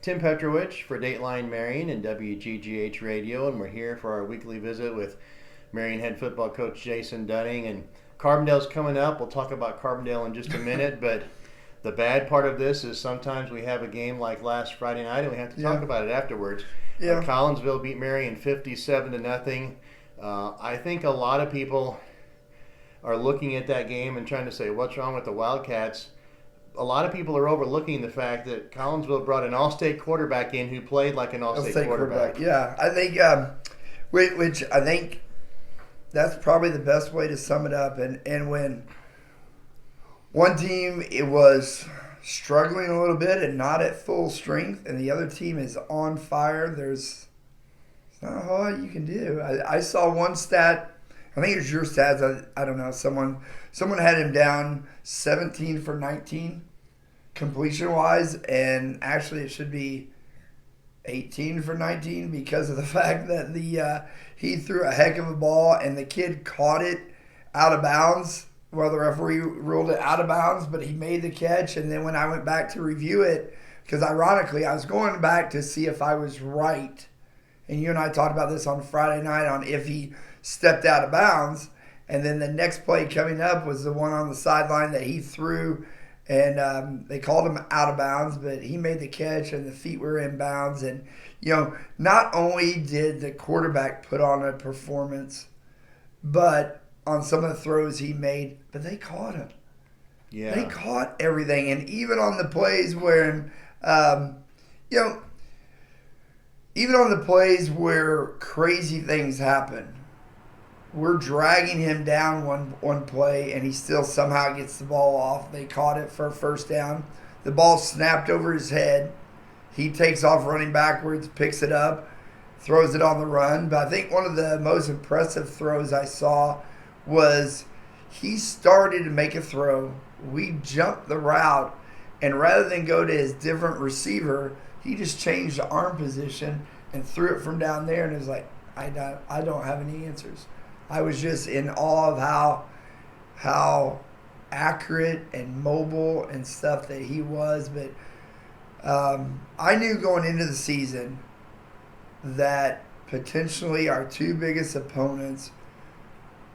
Tim Petrowich for Dateline Marion and WGGH Radio, and we're here for our weekly visit with Marion head football coach Jason Dunning. And Carbondale's coming up. We'll talk about Carbondale in just a minute, but the bad part of this is sometimes we have a game like last Friday night and we have to talk about it afterwards. Collinsville beat Marion 57-0. I think a lot of people are looking at that game and trying to say, what's wrong with the Wildcats? A lot of people are overlooking the fact that Collinsville brought an all-state quarterback in who played like an all-state quarterback. Yeah, I think, which I think that's probably the best way to sum it up. And when one team it was struggling a little bit and not at full strength, and the other team is on fire, there's not a whole lot you can do. I saw one stat. I think it was your stats. I don't know. Someone had him down 17 for 19 completion-wise, and actually it should be 18 for 19 because of the fact that he threw a heck of a ball and the kid caught it out of bounds. Well, the referee ruled it out of bounds, but he made the catch. And then when I went back to review it, because ironically I was going back to see if I was right, and you and I talked about this on Friday night on if he stepped out of bounds, and then the next play coming up was the one on the sideline that he threw, and they called him out of bounds, but he made the catch and the feet were in bounds. And not only did the quarterback put on a performance, but on some of the throws he made, but they caught him. Yeah, they caught everything, and even on the plays where, even on the plays where crazy things happen, we're dragging him down one play, and he still somehow gets the ball off. They caught it for a first down. The ball snapped over his head. He takes off running backwards, picks it up, throws it on the run. But I think one of the most impressive throws I saw was he started to make a throw. We jumped the route, and rather than go to his different receiver, he just changed the arm position and threw it from down there, and it was like, I don't have any answers. I was just in awe of how accurate and mobile and stuff that he was. But I knew going into the season that potentially our two biggest opponents,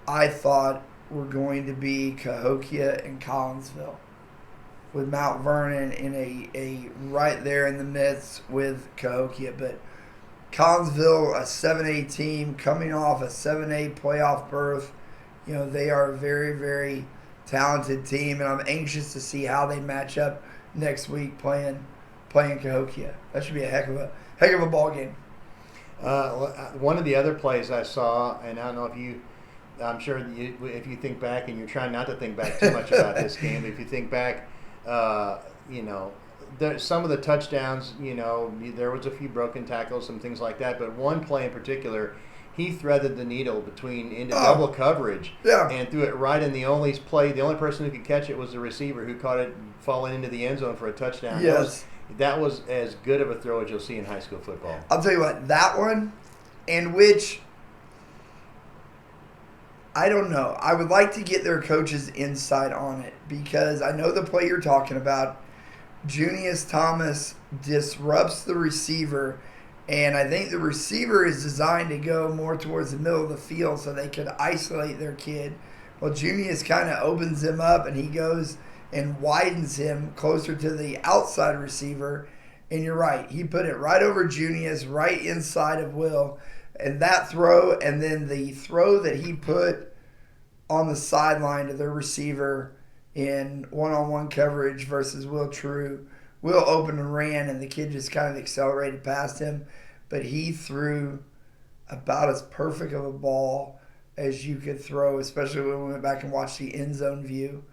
I thought, were going to be Cahokia and Collinsville, with Mount Vernon in a right there in the midst with Cahokia. But Collinsville, a 7A team coming off a 7A playoff berth, they are a very, very talented team, and I'm anxious to see how they match up next week playing Cahokia. That should be a heck of a ball game. One of the other plays I saw, and I don't know if you. I'm sure if you think back, and you're trying not to think back too much about this game, if you think back, some of the touchdowns, there was a few broken tackles, some things like that, but one play in particular, he threaded the needle into double coverage, and threw it right in the only person who could catch it was the receiver, who caught it falling into the end zone for a touchdown. Yes. That was as good of a throw as you'll see in high school football. I'll tell you what, that one, and which, I don't know. I would like to get their coaches' insight on it, because I know the play you're talking about. Junius Thomas disrupts the receiver, and I think the receiver is designed to go more towards the middle of the field so they could isolate their kid. Well, Junius kind of opens him up, and he goes and widens him closer to the outside receiver. And you're right. He put it right over Junius, right inside of Will. And that throw, and then the throw that he put on the sideline to their receiver in one-on-one coverage versus Will True. Will opened and ran, and the kid just kind of accelerated past him. But he threw about as perfect of a ball as you could throw, especially when we went back and watched the end zone view.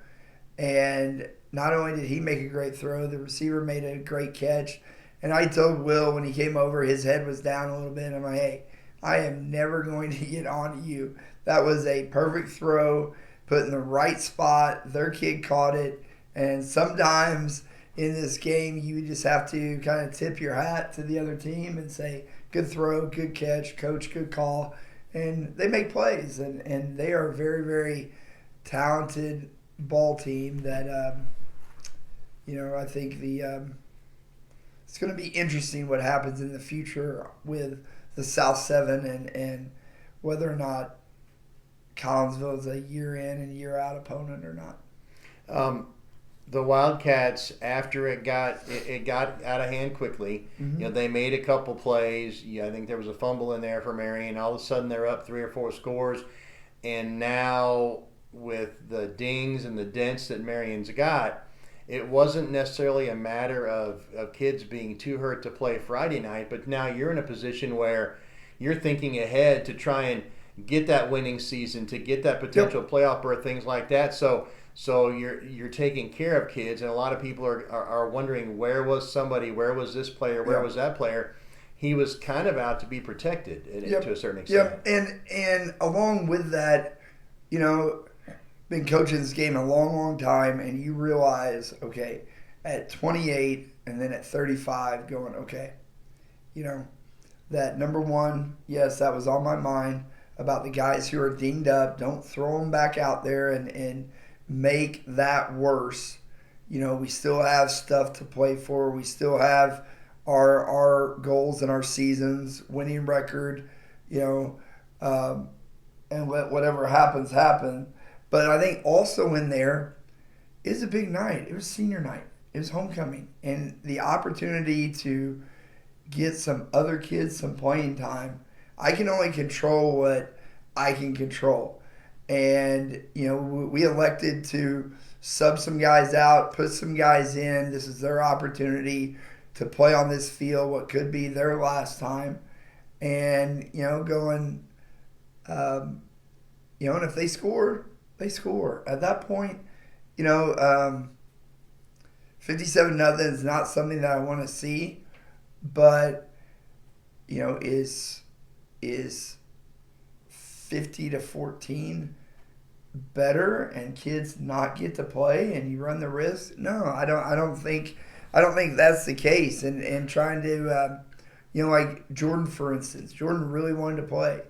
And not only did he make a great throw, the receiver made a great catch. And I told Will when he came over, his head was down a little bit. I'm like, hey, I am never going to get on to you. That was a perfect throw, put in the right spot. Their kid caught it. And sometimes in this game, you just have to kind of tip your hat to the other team and say, good throw, good catch, coach, good call. And they make plays. And they are a very, very talented ball team that, I think it's going to be interesting what happens in the future with the South 7 and whether or not Collinsville is a year in and year out opponent or not. The Wildcats, after it got out of hand quickly, they made a couple plays. I think there was a fumble in there for Marion. All of a sudden, they're up 3 or 4 scores, and now with the dings and the dents that Marion's got, it wasn't necessarily a matter of kids being too hurt to play Friday night, but now you're in a position where you're thinking ahead to try and get that winning season, to get that potential playoff berth, things like that. So you're taking care of kids, and a lot of people are wondering, where was somebody, where was this player, where was that player? He was kind of out to be protected to a certain extent. And along with that, been coaching this game a long, long time, and you realize, okay, at 28 and then at 35, going, okay, that number one, yes, that was on my mind about the guys who are dinged up. Don't throw them back out there and make that worse. We still have stuff to play for. We still have our goals and our seasons, winning record, and let whatever happens, happen. But I think also in there is a big night. It was senior night. It was homecoming. And the opportunity to get some other kids some playing time. I can only control what I can control. And, we elected to sub some guys out, put some guys in. This is their opportunity to play on this field, what could be their last time. And, going, and if they score, they score. At that point, 57-0 is not something that I want to see, but, is 50-14 better and kids not get to play and you run the risk? No, I don't think that's the case. And trying to, like Jordan, for instance, Jordan really wanted to play,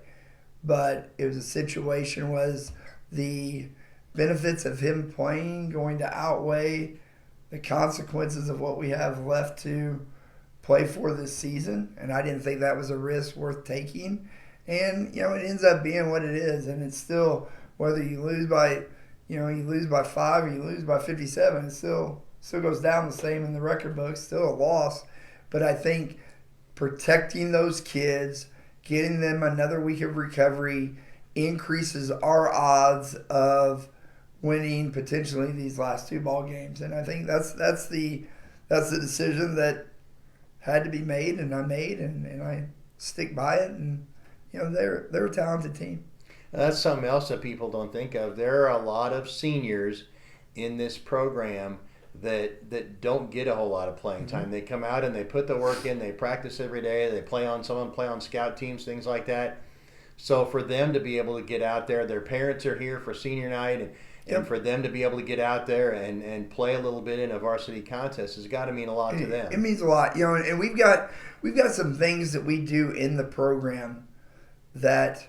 but it was a situation was the benefits of him playing going to outweigh the consequences of what we have left to play for this season. And I didn't think that was a risk worth taking. And, it ends up being what it is. And it's still, whether you lose by, you lose by 5 or you lose by 57, it still goes down the same in the record book, still a loss. But I think protecting those kids, getting them another week of recovery, increases our odds of winning potentially these last 2 ball games. And I think that's the decision that had to be made, and I made, and I stick by it. And they're a talented team. That's something else that people don't think of. There are a lot of seniors in this program that don't get a whole lot of playing time. They come out and they put the work in. They practice every day. They play on scout teams, things like that. So for them to be able to get out there, their parents are here for senior night, and for them to be able to get out there and play a little bit in a varsity contest has got to mean a lot to them. It means a lot, and we've got some things that we do in the program that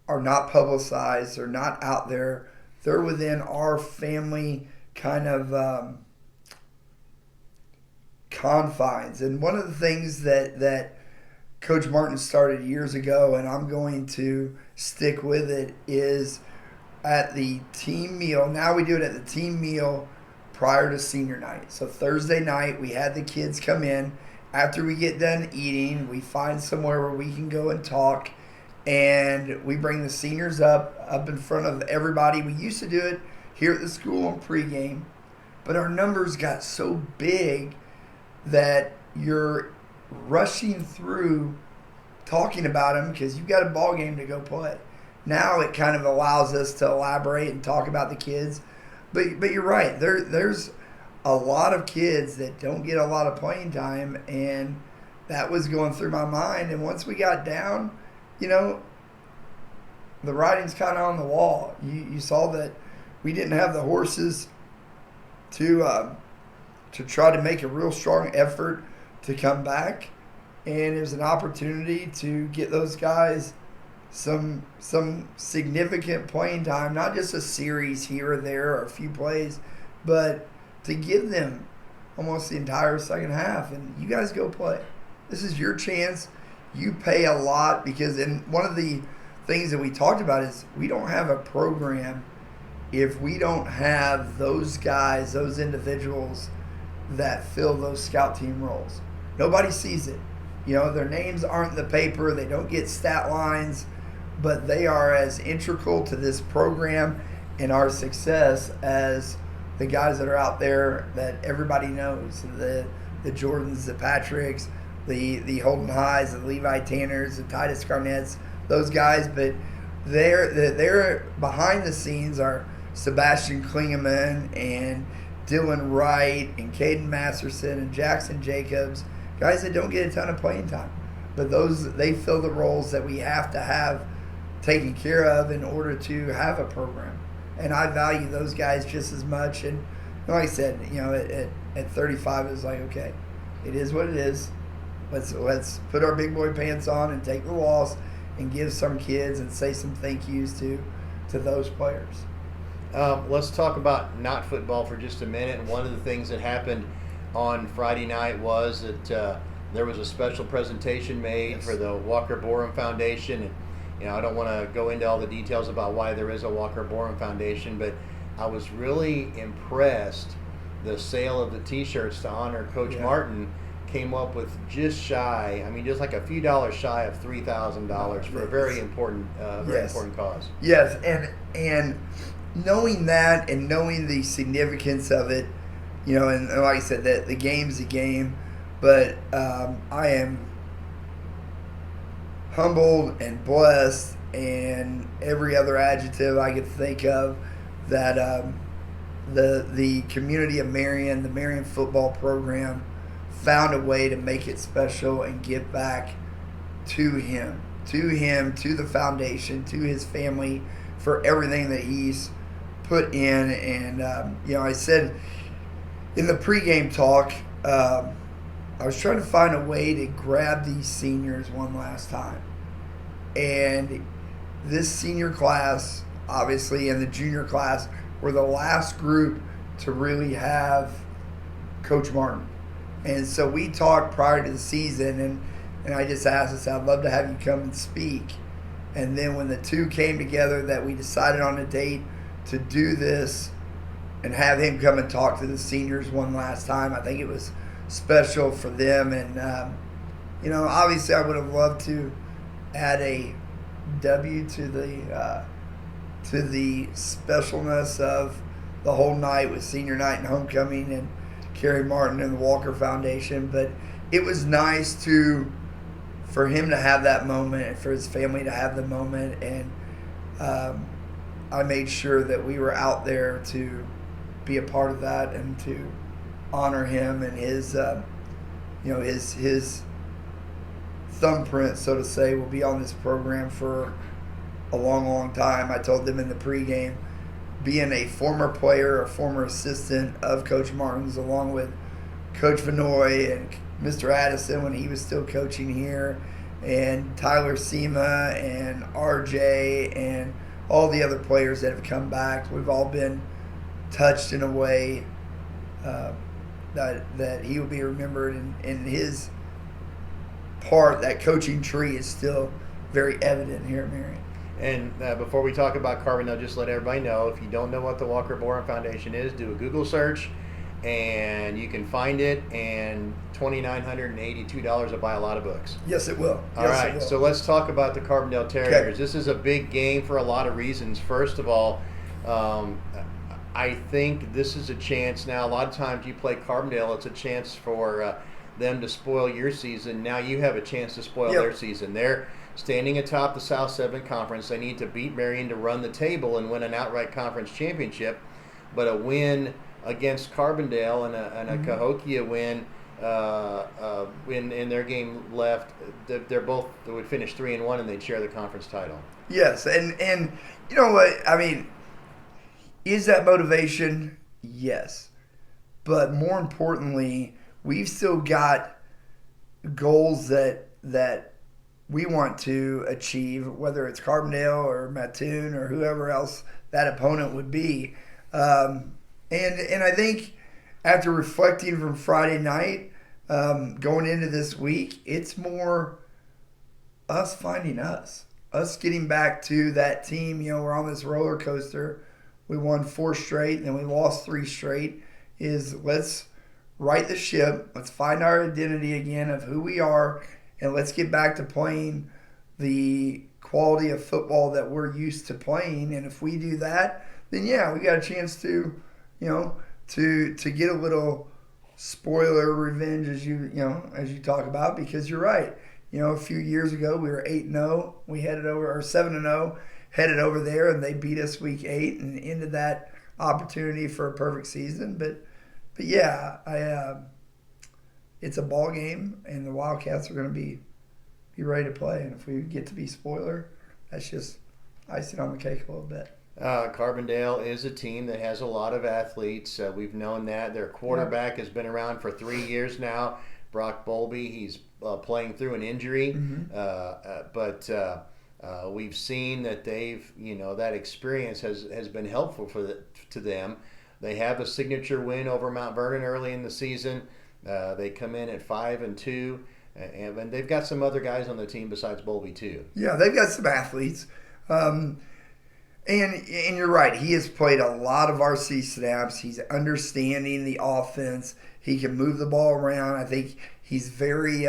are not publicized or not out there. They're within our family kind of confines. And one of the things that Coach Martin started years ago, and I'm going to stick with it, is at the team meal. Now we do it at the team meal prior to senior night. So Thursday night, we had the kids come in. After we get done eating, we find somewhere where we can go and talk. And we bring the seniors up in front of everybody. We used to do it here at the school on pregame, but our numbers got so big that you're rushing through talking about them because you've got a ball game to go play. Now it kind of allows us to elaborate and talk about the kids. But you're right. There's a lot of kids that don't get a lot of playing time, and that was going through my mind. And once we got down, the writing's kind of on the wall. You saw that we didn't have the horses to try to make a real strong effort to come back, and it was an opportunity to get those guys some significant playing time, not just a series here or there or a few plays, but to give them almost the entire second half, and you guys go play. This is your chance. You pay a lot because, and one of the things that we talked about is we don't have a program if we don't have those guys, those individuals that fill those scout team roles. Nobody sees it. You know, their names aren't in the paper. They don't get stat lines, but they are as integral to this program and our success as the guys that are out there that everybody knows. The Jordans, the Patricks, the Holden Highs, the Levi Tanners, the Titus Garnetts, those guys. But they're behind the scenes are Sebastian Klingeman and Dylan Wright and Caden Masterson and Jackson Jacobs, guys that don't get a ton of playing time. But they fill the roles that we have to have taken care of in order to have a program. And I value those guys just as much. And like I said, you know, at 35, it was like, okay, it is what it is. Let's put our big boy pants on and take the loss and give some kids and say some thank yous to those players. Let's talk about not football for just a minute. And one of the things that happened on Friday night was that there was a special presentation made for the Walker Borum Foundation. And, you know, I don't want to go into all the details about why there is a Walker Borum Foundation, but I was really impressed. The sale of the T-shirts to honor Coach Martin came up with just like a few dollars shy of $3,000 for a very important, important cause. Yes, and knowing that and knowing the significance of it, you know, and like I said, that the game's a game, but I am humbled and blessed and every other adjective I could think of that the community of Marion, the Marion football program, found a way to make it special and give back to him, to the foundation, to his family for everything that he's put in. And, you know, I said in the pregame talk, I was trying to find a way to grab these seniors one last time. And this senior class, obviously, and the junior class were the last group to really have Coach Martin. And so we talked prior to the season, and I just asked, I said, I'd love to have you come and speak. And then when the two came together that we decided on a date to do this and have him come and talk to the seniors one last time, I think it was special for them. And, you know, obviously I would have loved to add a W to the specialness of the whole night with senior night and homecoming and Kerry Martin and the Walker Foundation. But it was nice for him to have that moment and for his family to have the moment. And I made sure that we were out there to be a part of that and to honor him and his, you know, his thumbprint, so to say, will be on this program for a long, long time. I told them in the pregame, being a former player, a former assistant of Coach Martin's, along with Coach Vanoy and Mr. Addison when he was still coaching here, and Tyler Sema and RJ and all the other players that have come back. We've all been touched in a way that he will be remembered, and his part, that coaching tree, is still very evident here at Marion. And before we talk about Carbondale, just let everybody know, if you don't know what the Walker Borum Foundation is, do a Google search, and you can find it, and $2,982 will buy a lot of books. Yes, it will. All right, so let's talk about the Carbondale Terriers. Okay. This is a big game for a lot of reasons. First of all, I think this is a chance now. A lot of times you play Carbondale, it's a chance for them to spoil your season. Now you have a chance to spoil their season. They're standing atop the South 7 Conference. They need to beat Marion to run the table and win an outright conference championship. But a win against Carbondale and a Cahokia win in their game left, they would finish 3-1 and they'd share the conference title. Yes, and you know what? I mean, is that motivation? Yes. But more importantly, we've still got goals that we want to achieve, whether it's Carbondale or Mattoon or whoever else that opponent would be. And I think after reflecting from Friday night, going into this week, it's more us finding us getting back to that team. We're on this roller coaster. We won 4 straight, and then we lost 3 straight. Let's right the ship. Let's find our identity again of who we are, and let's get back to playing the quality of football that we're used to playing. And if we do that, then yeah, we got a chance to, to get a little spoiler revenge as you talk about, because you're right. A few years ago we were 8-0. We headed over, or 7-0, headed over there, and they beat us week 8 and ended that opportunity for a perfect season. But yeah, it's a ball game, and the Wildcats are going to be ready to play. And if we get to be spoiler, that's just icing on the cake a little bit. Carbondale is a team that has a lot of athletes. We've known that. Their quarterback has been around for 3 years now, Brock Bowlby. He's playing through an injury, but we've seen that they've, that experience has been helpful to them. They have a signature win over Mount Vernon early in the season. They come in at 5-2, and they've got some other guys on the team besides Bowlby too. Yeah, they've got some athletes. And you're right. He has played a lot of RC snaps. He's understanding the offense. He can move the ball around. I think he's very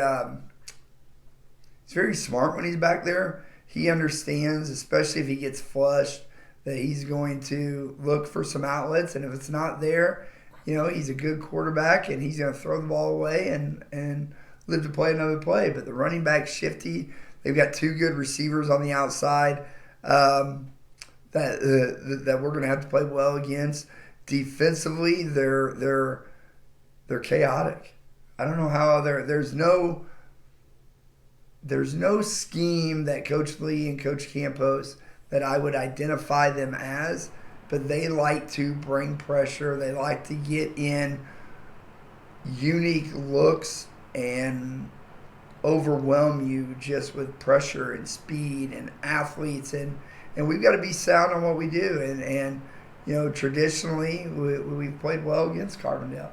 smart when he's back there. He understands, especially if he gets flushed, that he's going to look for some outlets. And if it's not there, he's a good quarterback, and he's going to throw the ball away and live to play another play. But the running back's shifty. They've got 2 good receivers on the outside. That we're going to have to play well against. Defensively, they're chaotic. I don't know how there's no scheme that Coach Lee and Coach Campos that I would identify them as, but they like to bring pressure. They like to get in unique looks and overwhelm you just with pressure and speed and athletes, and we've got to be sound on what we do. And traditionally we've played well against Carbondale,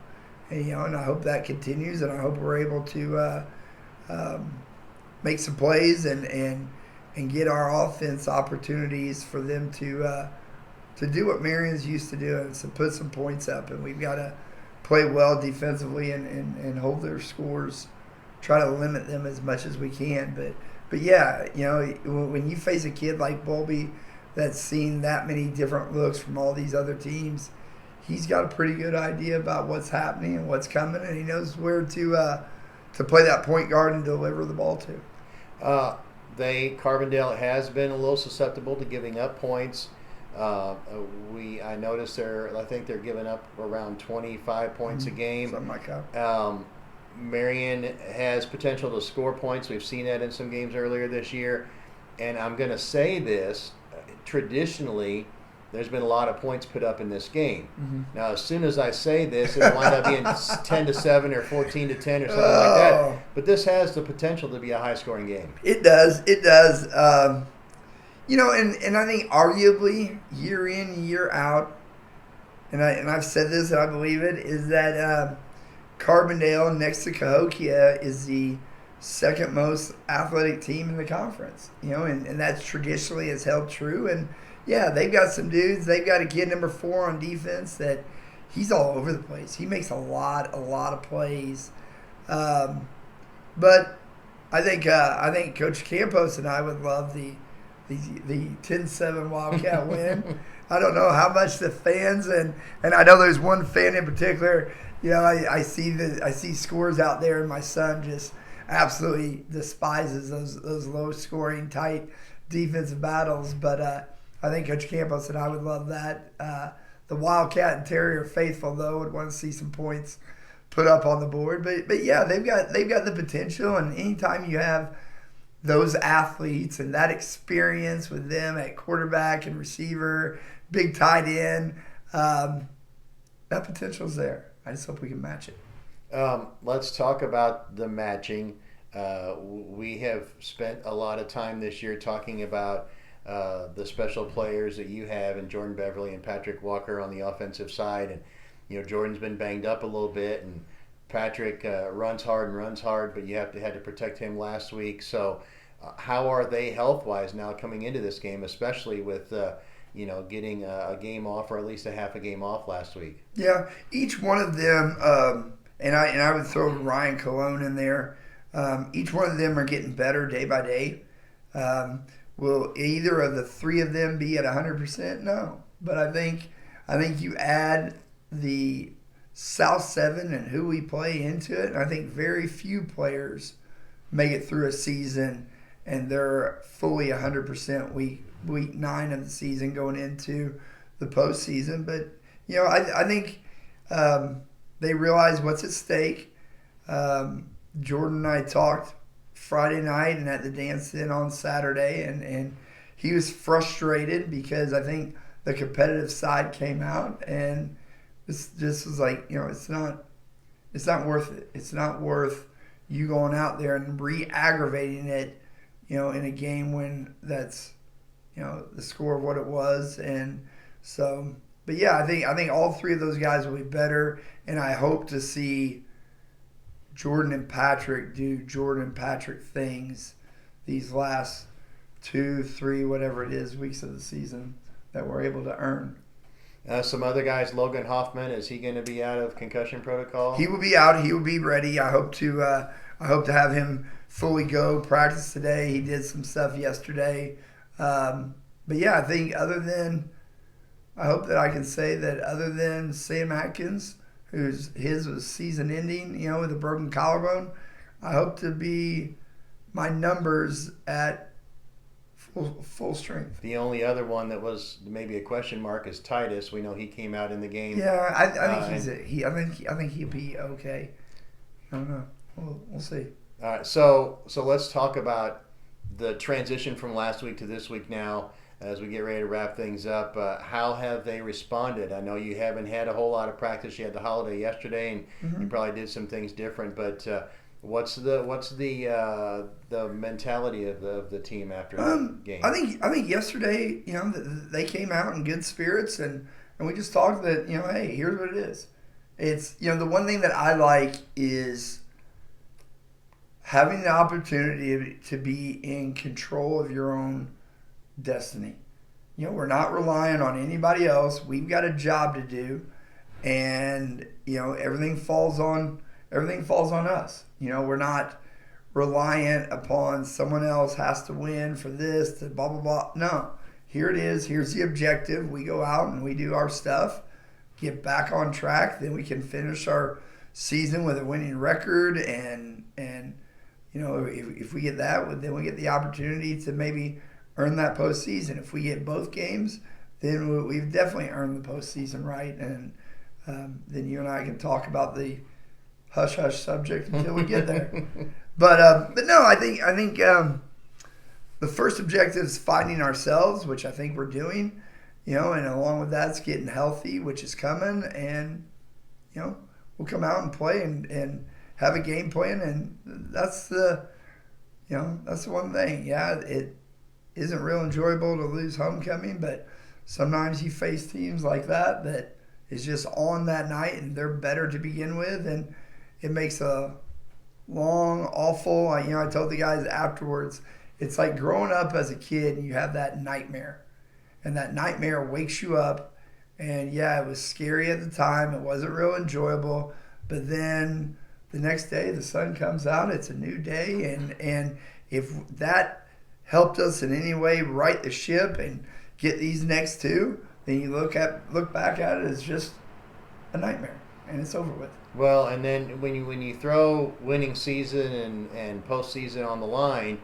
and I hope that continues, and I hope we're able to make some plays and get our offense opportunities for them to do what Marion's used to do, and to put some points up. And we've got to play well defensively and hold their scores, try to limit them as much as we can. But yeah, when you face a kid like Bowlby that's seen that many different looks from all these other teams, he's got a pretty good idea about what's happening and what's coming, and he knows where to play that point guard and deliver the ball to. Carbondale has been a little susceptible to giving up points. I noticed I think they're giving up around 25 points a game. Something like that. Marion has potential to score points. We've seen that in some games earlier this year. And I'm going to say this, traditionally, there's been a lot of points put up in this game. Now, as soon as I say this, it'll wind up being 10-7 or 14-10 or something like that. But this has the potential to be a high-scoring game. It does. And I think arguably, year in, year out, and I've said this and I believe it, is that Carbondale next to Cahokia is the second most athletic team in the conference. And that's traditionally has held true. And yeah, they've got some dudes. They've got a kid number 4 on defense that he's all over the place. He makes a lot of plays. But I think Coach Campos and I would love the 10-7 Wildcat win. I don't know how much the fans and I know there's one fan in particular. I see scores out there, and my son just absolutely despises those low scoring, tight defensive battles. But I think Coach Campos and I would love that. The Wildcat and Terrier faithful though would want to see some points put up on the board. But yeah, they've got the potential, and anytime you have those athletes and that experience with them at quarterback and receiver, big tight end, that potential's there. I just hope we can match it. Let's talk about the matching. We have spent a lot of time this year talking about the special players that you have in Jordan Beverly and Patrick Walker on the offensive side. Jordan's been banged up a little bit, and Patrick runs hard, but you had to protect him last week. So how are they health-wise now coming into this game, especially with getting a game off, or at least a half a game off last week? Yeah, each one of them, and I would throw Ryan Colon in there. Each one of them are getting better day by day. Will either of the three of them be at 100%? No, but I think you add the South 7 and who we play into it, and I think very few players make it through a season and they're fully 100% week 9 of the season going into the postseason. But I think they realize what's at stake. Jordan and I talked Friday night and at the dance-in on Saturday, and he was frustrated because I think the competitive side came out, and this just was like, it's not worth it. It's not worth you going out there and re-aggravating it, in a game when that's, the score of what it was. And so, but yeah, I think all three of those guys will be better, and I hope to see Jordan and Patrick do Jordan and Patrick things these last 2, 3, whatever it is, weeks of the season that we're able to earn. Some other guys, Logan Hoffman, is he going to be out of concussion protocol? He will be out. He will be ready. I hope to have him fully go practice today. He did some stuff yesterday. But yeah, I think I hope that I can say that other than Sam Atkins, his was season ending, with a broken collarbone, I hope to be my numbers at full strength. The only other one that was maybe a question mark is Titus. We know he came out in the game. Yeah, I think he'll be okay. I don't know. We'll see. All right, so let's talk about the transition from last week to this week now as we get ready to wrap things up. How have they responded? I know you haven't had a whole lot of practice. You had the holiday yesterday, and you probably did some things different. But what's the mentality of the team after the game? I think yesterday, they came out in good spirits, and we just talked that, hey, here's what it is. It's, the one thing that I like is having the opportunity to be in control of your own destiny. We're not relying on anybody else. We've got a job to do, and everything falls on us. We're not reliant upon someone else has to win for this to blah blah blah. No, here it is. Here's the objective. We go out and we do our stuff, get back on track. Then we can finish our season with a winning record, and if we get that, then we get the opportunity to maybe earn that postseason. If we get both games, then we've definitely earned the postseason, right? And then you and I can talk about the hush-hush subject until we get there. But no, I think the first objective is finding ourselves, which I think we're doing, and along with that, it's getting healthy, which is coming, and we'll come out and play and have a game plan, and that's the one thing. Yeah, it isn't real enjoyable to lose homecoming, but sometimes you face teams like that is just on that night, and they're better to begin with, and it makes a long, awful. I told the guys afterwards, it's like growing up as a kid and you have that nightmare, and that nightmare wakes you up, and yeah, it was scary at the time. It wasn't real enjoyable, but then the next day the sun comes out. It's a new day, and if that helped us in any way right the ship and get these next two, then you look back at it as just a nightmare, and it's over with. Well, and then when you throw winning season and postseason on the line,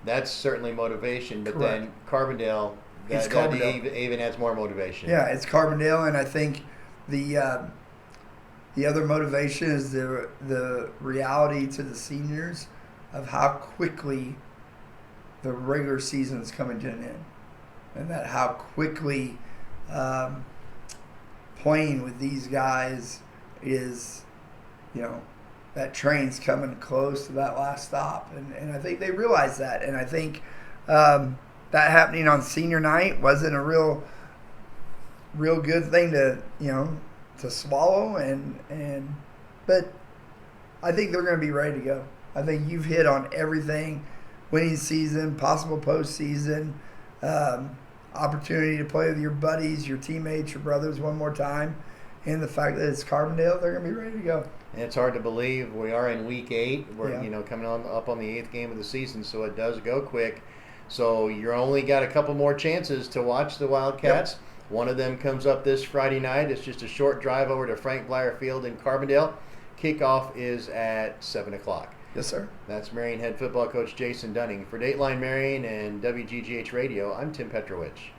that's certainly motivation. But Correct. then Carbondale, that even adds more motivation. Yeah, it's Carbondale, and I think the other motivation is the reality to the seniors of how quickly the regular season is coming to an end, and that how quickly playing with these guys is, that train's coming close to that last stop, and I think they realize that, and I think that happening on senior night wasn't a real good thing to swallow, but I think they're going to be ready to go. I think you've hit on everything: winning season, possible postseason, opportunity to play with your buddies, your teammates, your brothers one more time, and the fact that it's Carbondale, they're going to be ready to go. And it's hard to believe we are in week 8. We're Yeah. coming up on the 8th game of the season, so it does go quick. So you're only got a couple more chances to watch the Wildcats. Yep. One of them comes up this Friday night. It's just a short drive over to Frank Blyer Field in Carbondale. Kickoff is at 7 o'clock. Yes, sir. That's Marion head football coach Jason Dunning. For Dateline Marion and WGGH Radio, I'm Tim Petrowich.